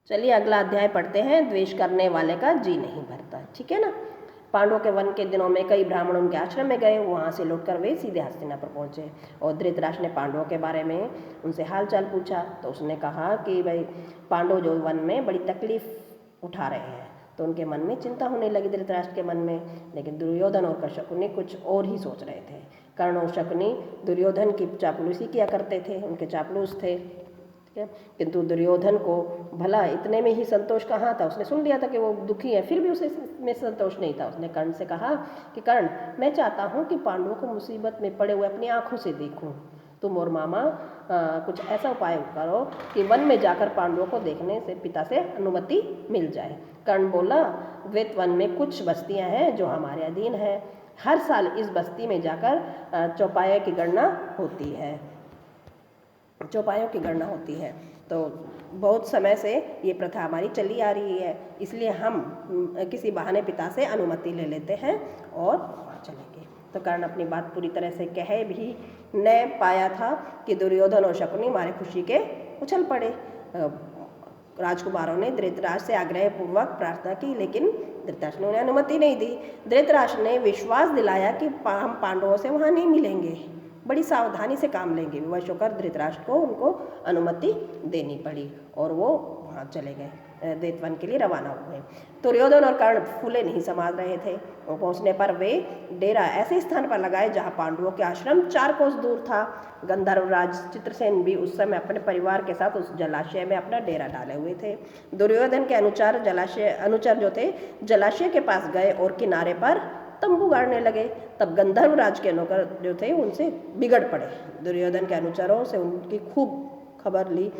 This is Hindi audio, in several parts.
चलिए अगला अध्याय पढ़ते हैं। द्वेष करने वाले का जी नहीं भरता। ठीक है ना। पांडवों के वन के दिनों में कई ब्राह्मण उनके आश्रम में गए। वहाँ से लौटकर वे सीधे हस्तिनापुर पहुँचे और धृतराष्ट्र ने पांडवों के बारे में उनसे हालचाल पूछा। तो उसने कहा कि भाई पांडव जो वन में बड़ी तकलीफ उठा रहे हैं। तो उनके मन में चिंता होने लगी धृतराष्ट्र के मन में। लेकिन दुर्योधन और शकुनी कुछ और ही सोच रहे थे। कर्ण और शकुनी दुर्योधन की चापलूसी किया करते थे, उनके चापलूस थे। ठीक है। किंतु दुर्योधन को भला इतने में ही संतोष कहाँ था। उसने सुन लिया था कि वो दुखी है, फिर भी उसे में संतोष नहीं था। उसने कर्ण से कहा कि कर्ण, मैं चाहता हूँ कि पांडवों को मुसीबत में पड़े हुए अपनी आंखों से देखूँ। तुम और मामा कुछ ऐसा उपाय करो कि वन में जाकर पांडवों को देखने से पिता से अनुमति मिल जाए। कर्ण बोला, वेत वन में कुछ बस्तियां हैं जो हमारे अधीन है। हर साल इस बस्ती में जाकर चौपायों की गणना होती है। चौपायों की गणना होती है। तो बहुत समय से ये प्रथा हमारी चली आ रही है, इसलिए हम किसी बहाने पिता से अनुमति ले लेते हैं और वहाँ चलेंगे। तो कर्ण अपनी बात पूरी तरह से कह भी न पाया था कि दुर्योधन और शकुनी मारे खुशी के उछल पड़े। राजकुमारों ने धृतराष्ट्र से आग्रह पूर्वक प्रार्थना की, लेकिन धृतराष्ट्र ने उन्हें अनुमति नहीं दी। धृतराष्ट्र ने विश्वास दिलाया कि हम पांडवों से वहाँ नहीं मिलेंगे, बड़ी सावधानी से काम लेंगे। विवश होकर धृतराष्ट्र को उनको अनुमति देनी पड़ी और वो वहाँ चले गए, दैत्यवन के लिए रवाना हुए। दुर्योधन और कर्ण फूले नहीं समाज रहे थे। और पहुँचने पर वे डेरा ऐसे स्थान पर लगाए जहाँ पांडवों के आश्रम 4 कोस दूर था। गंधर्वराज चित्रसेन भी उस समय अपने परिवार के साथ उस जलाशय में अपना डेरा डाले हुए थे। दुर्योधन के अनुचर जो थे जलाशय के पास गए और किनारे पर तंबू गाड़ने लगे। तब गंधर्वराज के नौकर जो थे उनसे बिगड़ पड़े। दुर्योधन के अनुचरों से उनकी खूब खबर ली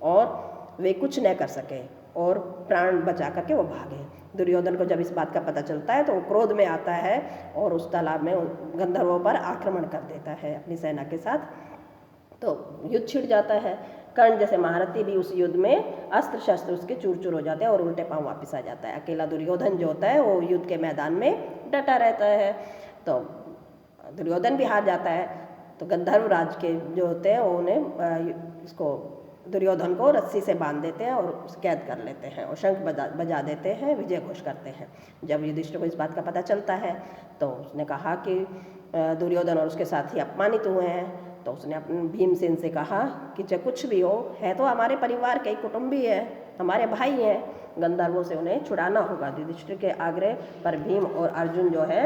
और वे कुछ न कर सके और प्राण बचा करके वो भागे। दुर्योधन को जब इस बात का पता चलता है तो वो क्रोध में आता है और उस तालाब में गंधर्वों पर आक्रमण कर देता है अपनी सेना के साथ। तो युद्ध छिड़ जाता है। कर्ण जैसे महारथी भी उस युद्ध में अस्त्र शस्त्र उसके चूर चूर हो जाते हैं और उल्टे पांव वापस आ जाता है। अकेला दुर्योधन जो होता है वो युद्ध के मैदान में डटा रहता है। तो दुर्योधन भी हार जाता है। तो गंधर्वराज के जो होते हैं वो उन्हें इसको दुर्योधन को रस्सी से बांध देते हैं और कैद कर लेते हैं और शंख बजा देते हैं, विजय घोष करते हैं। जब युधिष्ठिर को इस बात का पता चलता है तो उसने कहा कि दुर्योधन और उसके साथी अपमानित हुए हैं। तो उसने अपने भीमसेन से कहा कि चाहे कुछ भी हो, है तो हमारे परिवार के कुटुंबी है, हमारे भाई हैं, गंधर्वों से उन्हें छुड़ाना होगा। युधिष्ठिर के आग्रह पर भीम और अर्जुन जो है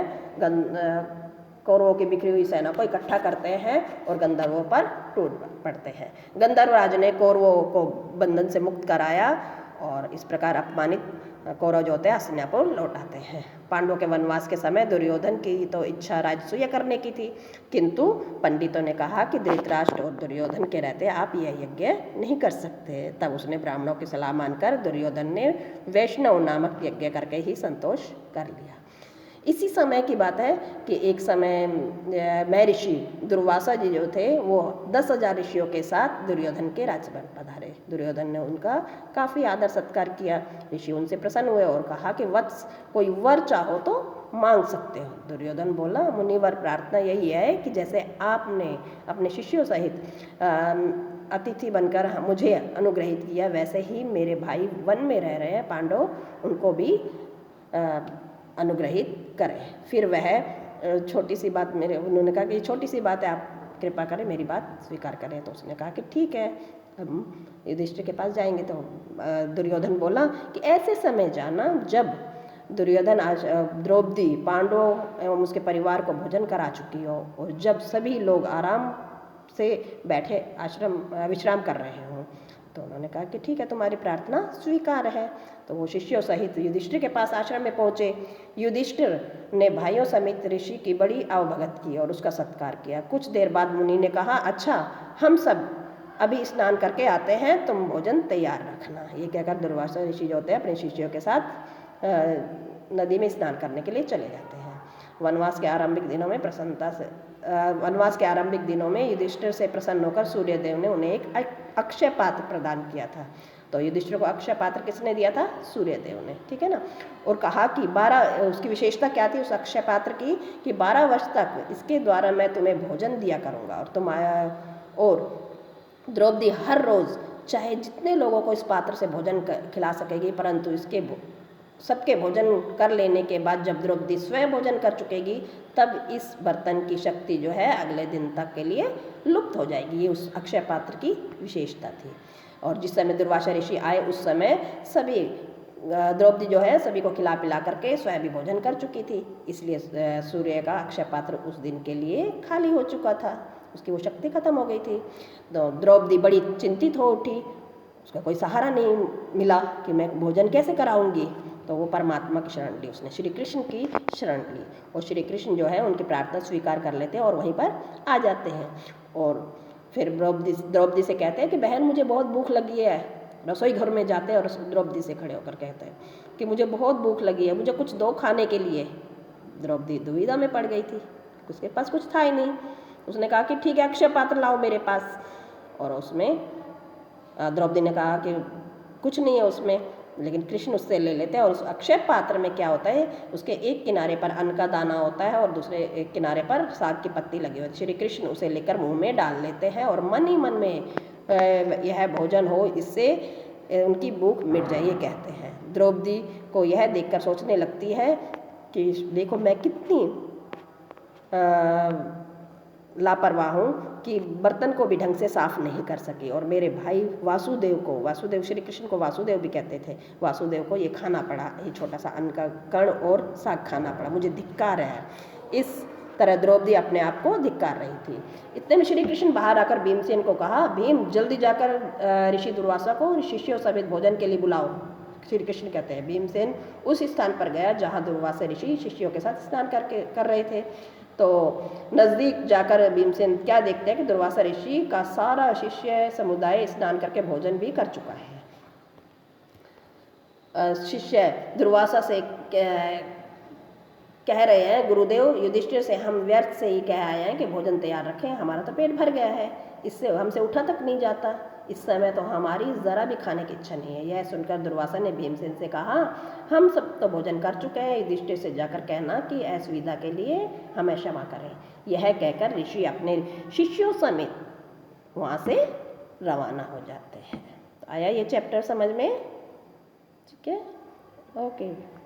कौरवों की बिखरी हुई सेना को इकट्ठा करते हैं और गंधर्वों पर टूट पड़ते हैं। गंधर्वराज ने कौरवों को बंधन से मुक्त कराया और इस प्रकार अपमानित कौरव जो होते हैं हस्तिनापुर लौट आते हैं। पांडवों के वनवास के समय दुर्योधन की तो इच्छा राजसूय करने की थी, किंतु पंडितों ने कहा कि धृतराष्ट्र और दुर्योधन के रहते आप यह यज्ञ नहीं कर सकते। तब उसने ब्राह्मणों की सलाह मानकर दुर्योधन ने वैष्णव नामक यज्ञ करके ही संतोष कर लिया। इसी समय की बात है कि एक समय महर्षि दुर्वासा जी जो थे वो 10,000 ऋषियों के साथ दुर्योधन के राजभवन पधारे। दुर्योधन ने उनका काफ़ी आदर सत्कार किया। ऋषि उनसे प्रसन्न हुए और कहा कि वत्स कोई वर चाहो तो मांग सकते हो। दुर्योधन बोला, मुनिवर प्रार्थना यही है कि जैसे आपने अपने शिष्यों सहित अतिथि बनकर मुझे अनुग्रहित किया, वैसे ही मेरे भाई वन में रह रहे हैं पांडव, उनको भी अनुग्रहित करें। फिर वह छोटी सी बात उन्होंने कहा कि छोटी सी बात है, आप कृपा करें मेरी बात स्वीकार करें। तो उसने कहा कि ठीक है, हम युधिष्ठिर के पास जाएंगे। तो दुर्योधन बोला कि ऐसे समय जाना जब दुर्योधन आज द्रौपदी पांडवों एवं उसके परिवार को भोजन करा चुकी हो और जब सभी लोग आराम से बैठे विश्राम कर रहे हों। तो उन्होंने कहा कि ठीक है, तुम्हारी प्रार्थना स्वीकार है। तो वो शिष्यों सहित युधिष्ठिर के पास आश्रम में पहुँचे। युधिष्ठिर ने भाइयों समेत ऋषि की बड़ी अवभगत की और उसका सत्कार किया। कुछ देर बाद मुनि ने कहा, अच्छा हम सब अभी स्नान करके आते हैं, तुम भोजन तैयार रखना। ये कहकर दुर्वासा ऋषि जो होते हैं अपने शिष्यों के साथ नदी में स्नान करने के लिए चले जाते हैं। वनवास के आरंभिक दिनों में युधिष्ठिर से प्रसन्न होकर सूर्यदेव ने उन्हें एक अक्षय पात्र प्रदान किया था। तो युधिष्ठिर को अक्षय पात्र किसने दिया था? सूर्यदेव ने, ठीक है ना। और कहा कि 12 उसकी विशेषता क्या थी उस अक्षय पात्र की कि 12 वर्ष तक इसके द्वारा मैं तुम्हें भोजन दिया करूँगा और द्रौपदी हर रोज़ चाहे जितने लोगों को इस पात्र से भोजन खिला सकेगी, परंतु इसके सबके भोजन कर लेने के बाद जब द्रौपदी स्वयं भोजन कर चुकेगी तब इस बर्तन की शक्ति जो है अगले दिन तक के लिए लुप्त हो जाएगी। ये उस अक्षय पात्र की विशेषता थी। और जिस समय दुर्वासा ऋषि आए उस समय सभी द्रौपदी जो है सभी को खिला पिला करके स्वयं भी भोजन कर चुकी थी, इसलिए सूर्य का अक्षय पात्र उस दिन के लिए खाली हो चुका था, उसकी वो शक्ति खत्म हो गई थी। तो द्रौपदी बड़ी चिंतित हो उठी, उसका कोई सहारा नहीं मिला कि मैं भोजन कैसे कराऊंगी। तो वो परमात्मा की शरण ली, उसने श्री कृष्ण की शरण ली और श्री कृष्ण जो है उनकी प्रार्थना स्वीकार कर लेते हैं और वहीं पर आ जाते हैं। और फिर द्रौपदी से कहते हैं कि बहन मुझे बहुत भूख लगी है। रसोई घर में जाते हैं और द्रौपदी से खड़े होकर कहते हैं कि मुझे बहुत भूख लगी है, मुझे कुछ दो खाने के लिए। द्रौपदी दुविधा में पड़ गई थी, उसके पास कुछ था ही नहीं। उसने कहा कि ठीक है अक्षय पात्र लाओ मेरे पास। और उसमें द्रौपदी ने कहा कि कुछ नहीं है उसमें, लेकिन कृष्ण उससे ले लेते हैं। और उस अक्षय पात्र में क्या होता है, उसके एक किनारे पर अन्न का दाना होता है और दूसरे एक किनारे पर साग की पत्ती लगी होती है। श्री कृष्ण उसे लेकर मुंह में डाल लेते हैं और मन ही मन में यह भोजन हो, इससे उनकी भूख मिट जाए, ये कहते हैं। द्रौपदी को यह देखकर सोचने लगती है कि देखो मैं कितनी लापरवाह हूँ कि बर्तन को भी ढंग से साफ नहीं कर सकी, और मेरे भाई वासुदेव श्री कृष्ण को वासुदेव भी कहते थे, वासुदेव को ये खाना पड़ा, ये छोटा सा अन्न का कण और साग खाना पड़ा, मुझे धिक्कार है। इस तरह द्रौपदी अपने आप को धिक्कार रही थी। इतने में श्री कृष्ण बाहर आकर भीमसेन को कहा, भीम जल्दी जाकर ऋषि दुर्वासा को शिष्यों समेत भोजन के लिए बुलाओ। श्री कृष्ण कहते हैं भीमसेन उस स्थान पर गया जहाँ दुर्वासा ऋषि शिष्यों के साथ स्नान कर रहे थे। तो नज़दीक जाकर भीमसेन क्या देखते हैं कि दुर्वासा ऋषि का सारा शिष्य समुदाय स्नान करके भोजन भी कर चुका है। शिष्य दुर्वासा से कह रहे हैं, गुरुदेव युधिष्ठिर से हम व्यर्थ से ही कह आए हैं कि भोजन तैयार रखें, हमारा तो पेट भर गया है, इससे हमसे उठा तक नहीं जाता, इस समय तो हमारी ज़रा भी खाने की इच्छा नहीं है। यह सुनकर दुर्वासा ने भीमसेन से कहा, हम सब तो भोजन कर चुके हैं, युधिष्ठिर से जाकर कहना कि असुविधा के लिए हमें क्षमा करें। यह कहकर ऋषि अपने शिष्यों समेत वहाँ से रवाना हो जाते हैं। तो आया ये चैप्टर समझ में? ठीक है, ओके।